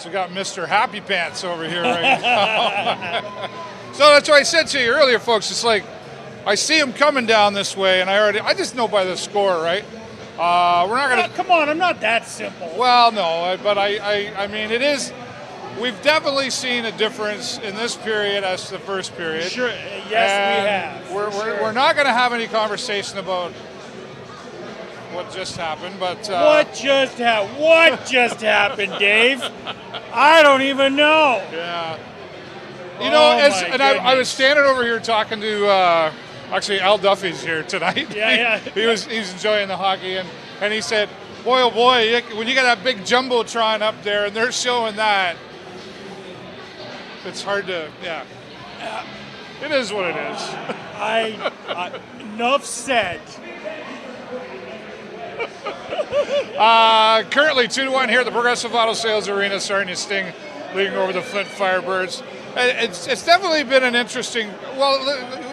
Pants. We got Mr. Happy Pants over here right now. So that's what I said to you earlier, folks. It's like I see him coming down this way, and I just know by the score, right? We're not going to. Come on, I'm not that simple. Well, no, but I mean, it is. We've definitely seen a difference in this period as to the first period. Sure, yes, we have. We're not going to have any conversation about what just happened, but what just happened, Dave? I don't even know. Yeah. You know, I was standing over here talking to actually Al Duffy's here tonight. Yeah. He's enjoying the hockey, and he said, "Boy, oh boy, when you got that big jumbotron up there and they're showing that, it's hard to It is what it is." Enough said. Currently 2-1 here at the Progressive Auto Sales Arena. Sarnia Sting leading over the Flint Firebirds. It's definitely been an interesting. Well,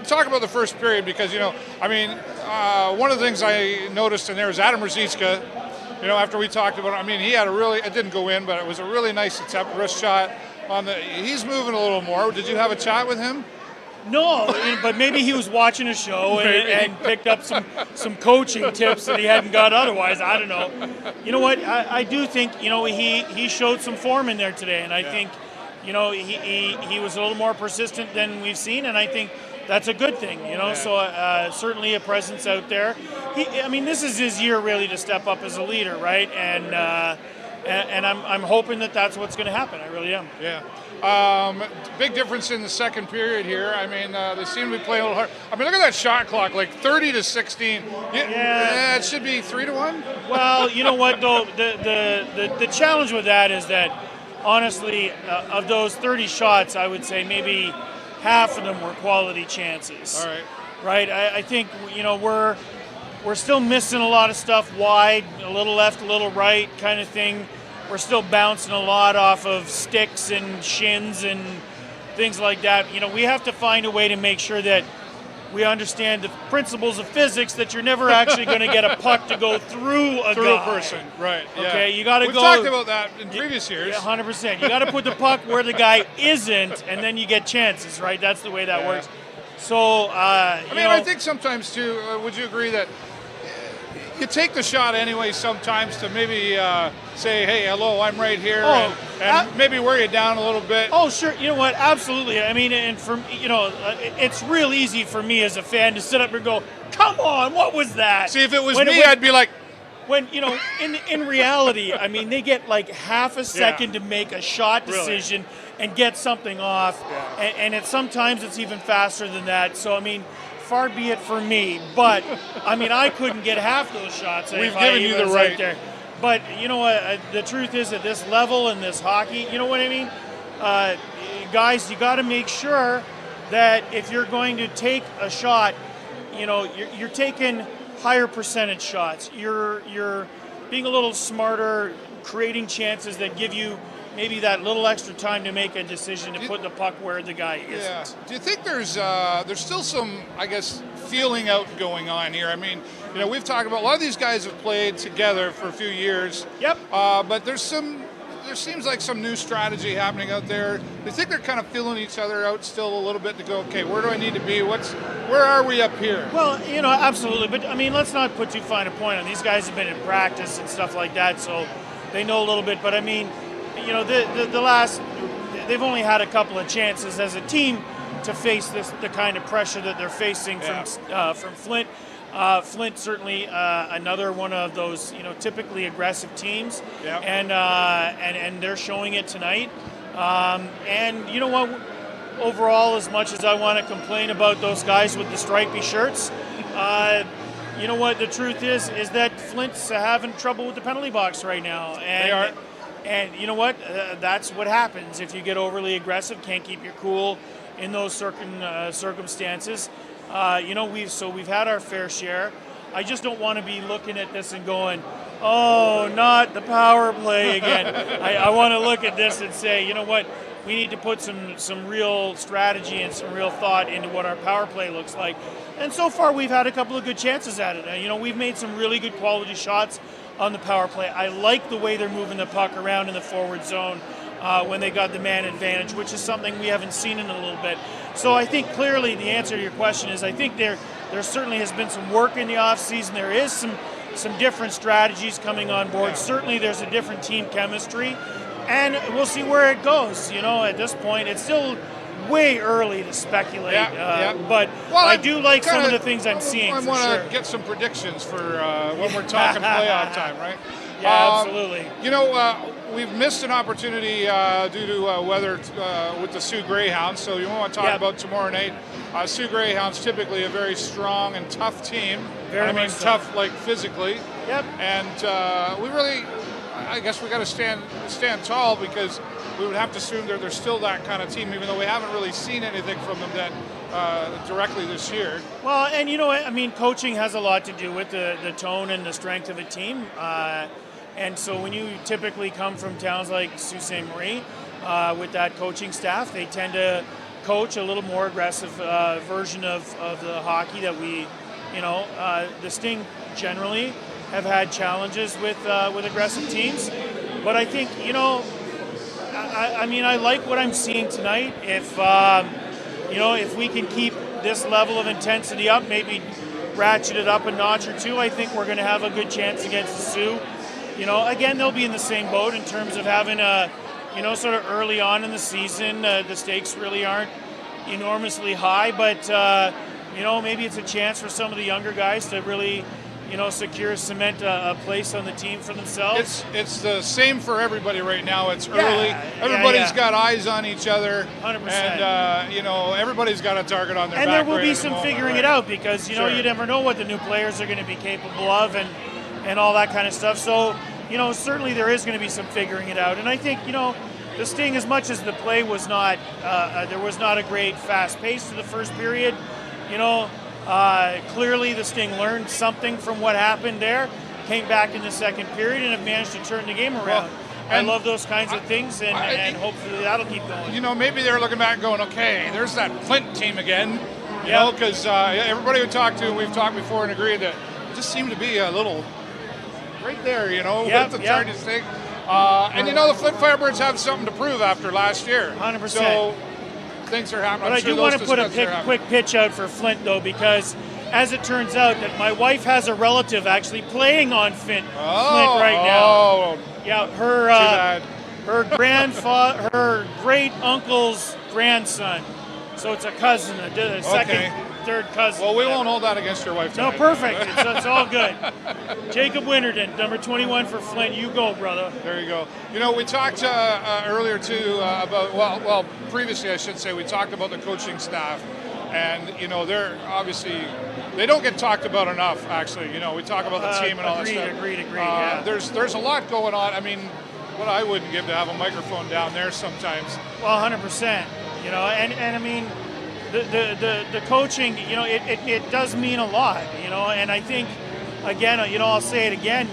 talk about the first period because one of the things I noticed in there is Adam Ruzicka. After we talked about it, he had it didn't go in, but it was a really nice attempt, wrist shot he's moving a little more. Did you have a chat with him? No, but maybe he was watching a show and picked up some coaching tips that he hadn't got otherwise. I don't know. You know what? I do think he showed some form in there today, and I think he was a little more persistent than we've seen, and I think that's a good thing. So certainly a presence out there. This is his year really to step up as a leader, right? And I'm hoping that that's what's going to happen. I really am. Yeah. Big difference in the second period here. They seem to be playing a little hard. Look at that shot clock, like 30-16. Yeah, it should be 3-1. Well, you know what though, the challenge with that is that honestly, of those 30 shots, I would say maybe half of them were quality chances. All right. Right. I think we're still missing a lot of stuff wide, a little left, a little right kind of thing. We're still bouncing a lot off of sticks and shins and things like that. We have to find a way to make sure that we understand the principles of physics, that you're never actually going to get a puck to go through a person. Right. Yeah. Okay, you got to go. We've talked about that in previous years. 100%. You got to put the puck where the guy isn't, and then you get chances, right? That's the way that works. So, I think sometimes too, would you agree that you take the shot anyway sometimes to maybe say, hey, hello, I'm right here, and maybe wear you down a little bit? Oh, sure. You know what? Absolutely. And for it's real easy for me as a fan to sit up and go, come on, what was that? See, if it was me, I'd be like... When, in reality, they get like half a second to make a shot decision and get something off, and sometimes it's even faster than that. So, far be it for me, but I couldn't get half those shots. We've given you the right. There. But you know what? The truth is, at this level in this hockey, you know what I mean? Guys, you got to make sure that if you're going to take a shot, you're taking higher percentage shots. You're being a little smarter, creating chances that give you maybe that little extra time to make a decision to put the puck where the guy isn't. Yeah. Do you think there's still some, feeling out going on here? We've talked about a lot of these guys have played together for a few years. Yep. But there seems like some new strategy happening out there. Do you think they're kind of feeling each other out still a little bit to go, okay, where do I need to be? Where are we up here? Well, absolutely. But let's not put too fine a point on. These guys have been in practice and stuff like that, so they know a little bit. But they've only had a couple of chances as a team to face the kind of pressure that they're facing from Flint. Flint certainly another one of those typically aggressive teams, and they're showing it tonight. And you know what? Overall, as much as I want to complain about those guys with the stripy shirts, you know what? The truth is that Flint's having trouble with the penalty box right now, and they are. And you know what? That's what happens if you get overly aggressive, can't keep your cool in those circumstances. We've had our fair share. I just don't want to be looking at this and going, oh, not the power play again. I want to look at this and say, you know what? We need to put some real strategy and some real thought into what our power play looks like. And so far, we've had a couple of good chances at it. We've made some really good quality shots on the power play. I like the way they're moving the puck around in the forward zone. when they got the man advantage, which is something we haven't seen in a little bit. So I think clearly the answer to your question is I think there certainly has been some work in the offseason. There is some different strategies coming on board. Certainly there's a different team chemistry, and we'll see where it goes. At this point, it's still way early to speculate, but I do like some of the things I'm seeing. I want to get some predictions for when we're talking playoff time, right? Yeah, absolutely. We've missed an opportunity due to weather with the Sioux Greyhounds, so you want to talk about tomorrow night. Sioux Greyhounds typically a very strong and tough team. Tough like physically. Yep. And we really, I guess we got to stand tall because we would have to assume they're still that kind of team, even though we haven't really seen anything from them that directly this year. Well, and coaching has a lot to do with the tone and the strength of a team. And so when you typically come from towns like Sault Ste. Marie with that coaching staff, they tend to coach a little more aggressive version of the hockey that we, the Sting generally have had challenges with aggressive teams. But I think, I like what I'm seeing tonight. If we can keep this level of intensity up, maybe ratchet it up a notch or two, I think we're going to have a good chance against the Sioux. Again, they'll be in the same boat in terms of having sort of early on in the season, the stakes really aren't enormously high, but maybe it's a chance for some of the younger guys to really cement a place on the team for themselves. It's the same for everybody right now. It's early. Everybody's got eyes on each other. 100%. And, everybody's got a target on their back. And there will be some figuring it out because, you never know what the new players are going to be capable of and all that kind of stuff. So, certainly there is going to be some figuring it out. And I think, the Sting, as much as the play was not, there was not a great fast pace to the first period, clearly the Sting learned something from what happened there, came back in the second period, and have managed to turn the game around. I love those kinds of things, and hopefully that'll keep going. Maybe they're looking back going, okay, there's that Flint team again. Because everybody we've talked before and agreed that it just seemed to be a little right there, with the Sarnia Sting. And the Flint Firebirds have something to prove after last year. 100%. So things are happening. But I do want to put a quick pitch out for Flint, though, because as it turns out that my wife has a relative actually playing on Flint right now. Yeah, her grandfather, her great uncle's grandson. So it's a cousin, a second, third cousin. Well, we won't hold that against your wife tonight. No, perfect. It's all good. Jacob Winterden, number 21 for Flint. You go, brother. There you go. We talked earlier, too, about, previously, I should say, we talked about the coaching staff. And, they're obviously, they don't get talked about enough, actually. We talk about the team and all that stuff. Agreed, yeah. There's a lot going on. I mean, what I wouldn't give to have a microphone down there sometimes. Well, 100%. And I mean, the coaching, it does mean a lot, and I think, again, I'll say it again,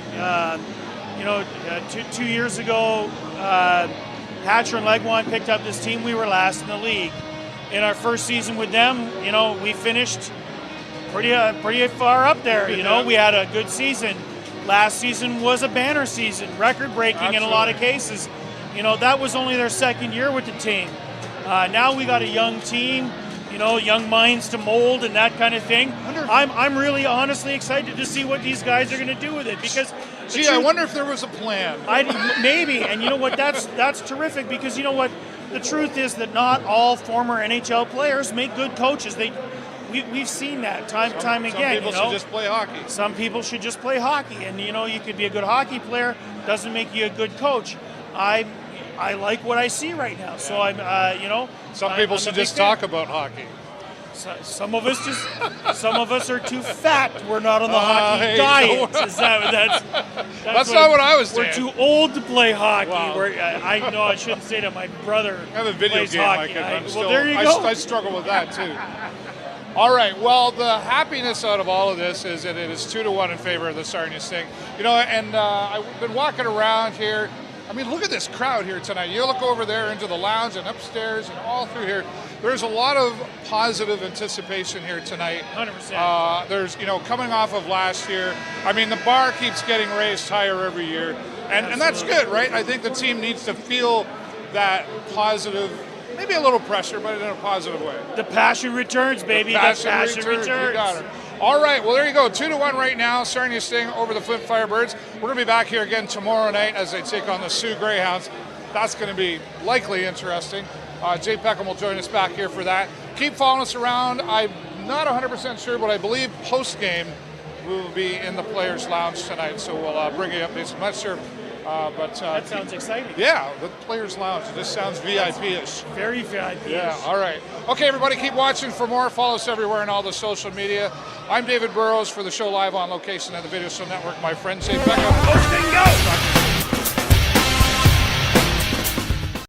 2 years ago, Hatcher and Legwan picked up this team. We were last in the league. In our first season with them, we finished pretty far up there. We had a good season. Last season was a banner season, record-breaking in a lot of cases. That was only their second year with the team. Now we got a young team, young minds to mold and that kind of thing. I'm really honestly excited to see what these guys are going to do with it because. I wonder if there was a plan. Maybe, and you know what? That's terrific because you know what? The truth is that not all former NHL players make good coaches. We've seen that time again. Some people should just play hockey. Some people should just play hockey, and you could be a good hockey player. Doesn't make you a good coach. I like what I see right now. So I'm, Some people should just talk about hockey. So, some of us are too fat. We're not on the hockey diet. That's not what I was saying. We're too old to play hockey. Wow. I know I shouldn't say that. My brother I have a video plays game hockey. there you go. I struggle with that too. All right. Well, the happiness out of all of this is that it is 2-1 in favor of the Sarnia Sting. And I've been walking around here. I mean, look at this crowd here tonight. You look over there into the lounge and upstairs and all through here. There's a lot of positive anticipation here tonight. 100%. There's, coming off of last year. I mean, the bar keeps getting raised higher every year. And that's good, right? I think the team needs to feel that positive, maybe a little pressure, but in a positive way. The passion returns, baby. The passion returns. You got it. All right, well, there you go. 2-1 right now. Sarnia Sting over the Flint Firebirds. We're going to be back here again tomorrow night as they take on the Sioux Greyhounds. That's going to be likely interesting. Jay Peckham will join us back here for that. Keep following us around. I'm not 100% sure, but I believe post-game we will be in the Players' Lounge tonight, so we'll bring you updates. I'm not sure. That sounds exciting. Yeah, the Players' Lounge. It just sounds VIP-ish. Very VIP-ish. Yeah, all right. Okay, everybody, keep watching for more. Follow us everywhere on all the social media. I'm David Burrows for the show live on location at the Video Show Network. My friend, Jay Peckham. Go, Sting, go!